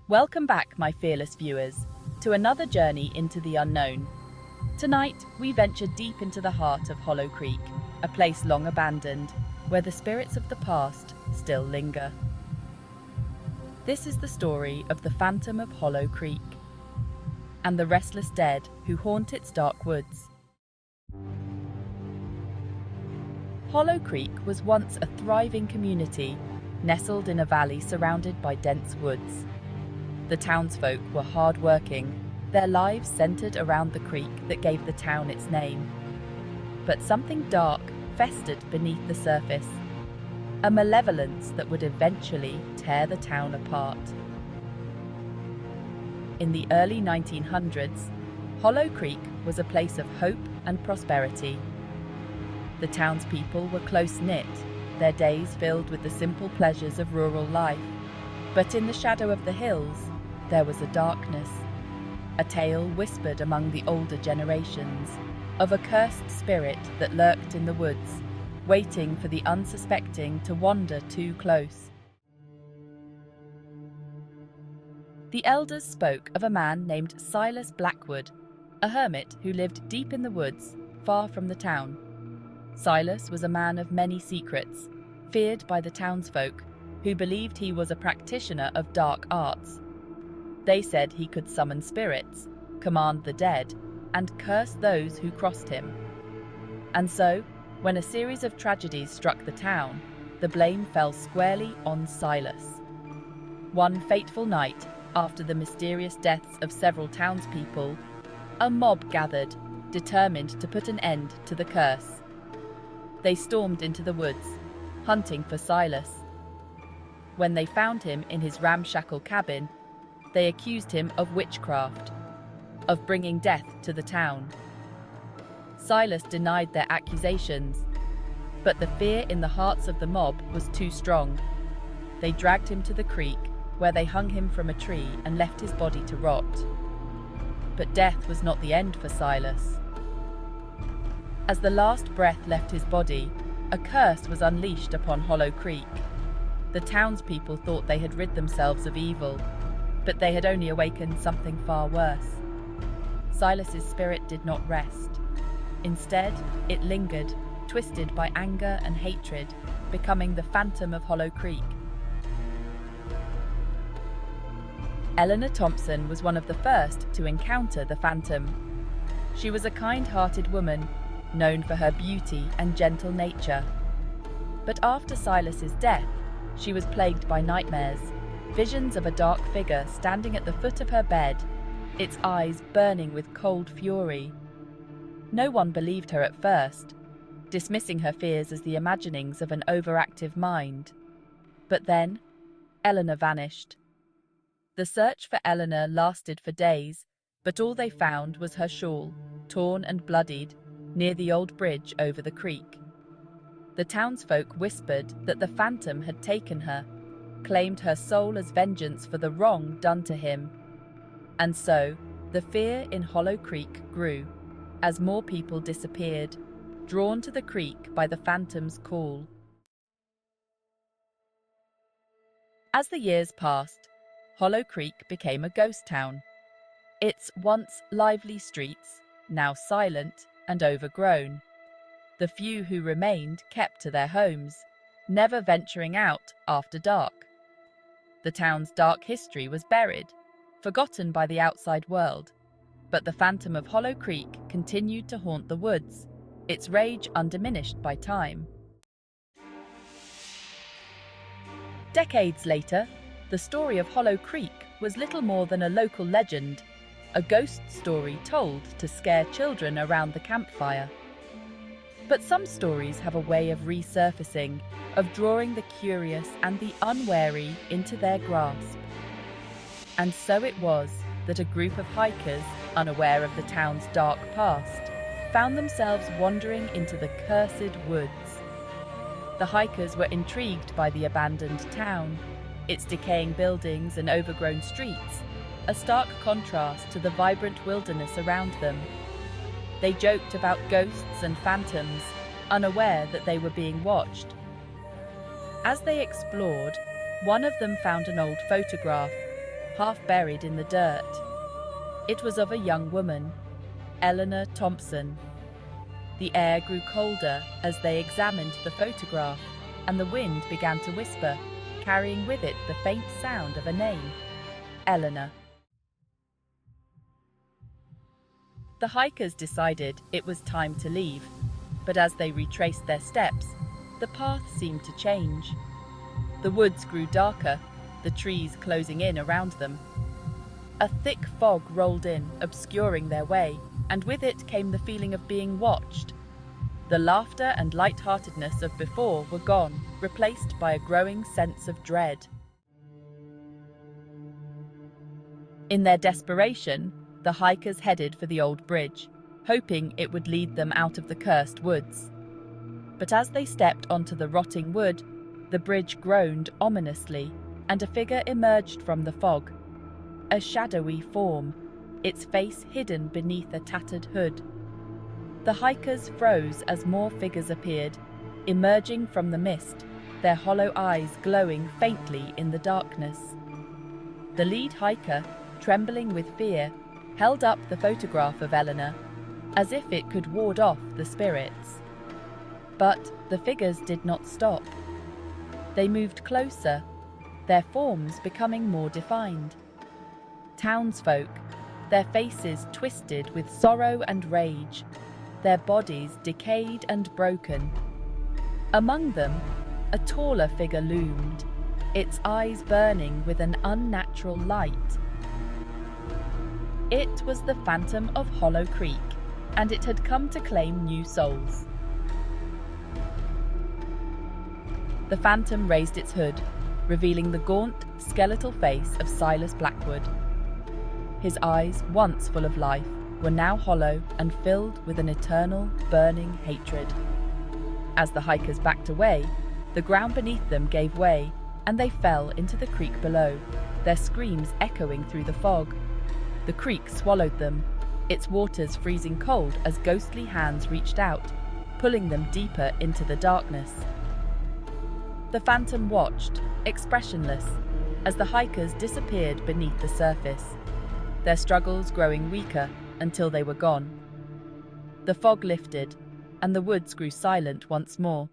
Welcome back, my fearless viewers, to another journey into the unknown. Tonight, we venture deep into the heart of Hollow Creek, a place long abandoned, where the spirits of the past still linger. This is the story of the Phantom of Hollow Creek and the restless dead who haunt its dark woods. Hollow Creek was once a thriving community, nestled in a valley surrounded by dense woods. The townsfolk were hard-working, their lives centered around the creek that gave the town its name. But something dark festered beneath the surface, a malevolence that would eventually tear the town apart. In the early 1900s, Hollow Creek was a place of hope and prosperity. The townspeople were close-knit, their days filled with the simple pleasures of rural life. But in the shadow of the hills, there was a darkness, a tale whispered among the older generations of a cursed spirit that lurked in the woods, waiting for the unsuspecting to wander too close. The elders spoke of a man named Silas Blackwood, a hermit who lived deep in the woods, far from the town. Silas was a man of many secrets, feared by the townsfolk, who believed he was a practitioner of dark arts. They said he could summon spirits, command the dead, and curse those who crossed him. And so, when a series of tragedies struck the town, the blame fell squarely on Silas. One fateful night, after the mysterious deaths of several townspeople, a mob gathered, determined to put an end to the curse. They stormed into the woods, hunting for Silas. When they found him in his ramshackle cabin, they accused him of witchcraft, of bringing death to the town. Silas denied their accusations, but the fear in the hearts of the mob was too strong. They dragged him to the creek, where they hung him from a tree and left his body to rot. But death was not the end for Silas. As the last breath left his body, a curse was unleashed upon Hollow Creek. The townspeople thought they had rid themselves of evil, but they had only awakened something far worse. Silas's spirit did not rest. Instead, it lingered, twisted by anger and hatred, becoming the Phantom of Hollow Creek. Eleanor Thompson was one of the first to encounter the Phantom. She was a kind-hearted woman, known for her beauty and gentle nature. But after Silas's death, she was plagued by nightmares, visions of a dark figure standing at the foot of her bed, its eyes burning with cold fury. No one believed her at first, dismissing her fears as the imaginings of an overactive mind. But then, Eleanor vanished. The search for Eleanor lasted for days, but all they found was her shawl, torn and bloodied, near the old bridge over the creek. The townsfolk whispered that the Phantom had taken her, claimed her soul as vengeance for the wrong done to him. And so, the fear in Hollow Creek grew, as more people disappeared, drawn to the creek by the Phantom's call. As the years passed, Hollow Creek became a ghost town. Its once lively streets, now silent and overgrown. The few who remained kept to their homes, never venturing out after dark. The town's dark history was buried, forgotten by the outside world, but the Phantom of Hollow Creek continued to haunt the woods, its rage undiminished by time. Decades later, the story of Hollow Creek was little more than a local legend, a ghost story told to scare children around the campfire. But some stories have a way of resurfacing, of drawing the curious and the unwary into their grasp. And so it was that a group of hikers, unaware of the town's dark past, found themselves wandering into the cursed woods. The hikers were intrigued by the abandoned town, its decaying buildings and overgrown streets, a stark contrast to the vibrant wilderness around them. They joked about ghosts and phantoms, unaware that they were being watched. As they explored, one of them found an old photograph, half buried in the dirt. It was of a young woman, Eleanor Thompson. The air grew colder as they examined the photograph, and the wind began to whisper, carrying with it the faint sound of a name, Eleanor. The hikers decided it was time to leave, but as they retraced their steps, the path seemed to change. The woods grew darker, the trees closing in around them. A thick fog rolled in, obscuring their way, and with it came the feeling of being watched. The laughter and light-heartedness of before were gone, replaced by a growing sense of dread. In their desperation, the hikers headed for the old bridge, hoping it would lead them out of the cursed woods. But as they stepped onto the rotting wood, the bridge groaned ominously, and a figure emerged from the fog. A shadowy form, its face hidden beneath a tattered hood. The hikers froze as more figures appeared, emerging from the mist, their hollow eyes glowing faintly in the darkness. The lead hiker, trembling with fear, held up the photograph of Eleanor, as if it could ward off the spirits. But the figures did not stop. They moved closer, their forms becoming more defined. Townsfolk, their faces twisted with sorrow and rage, their bodies decayed and broken. Among them, a taller figure loomed, its eyes burning with an unnatural light. It was the Phantom of Hollow Creek, and it had come to claim new souls. The Phantom raised its hood, revealing the gaunt, skeletal face of Silas Blackwood. His eyes, once full of life, were now hollow and filled with an eternal, burning hatred. As the hikers backed away, the ground beneath them gave way, and they fell into the creek below, their screams echoing through the fog. The creek swallowed them, its waters freezing cold as ghostly hands reached out, pulling them deeper into the darkness. The Phantom watched, expressionless, as the hikers disappeared beneath the surface, their struggles growing weaker until they were gone. The fog lifted, and the woods grew silent once more.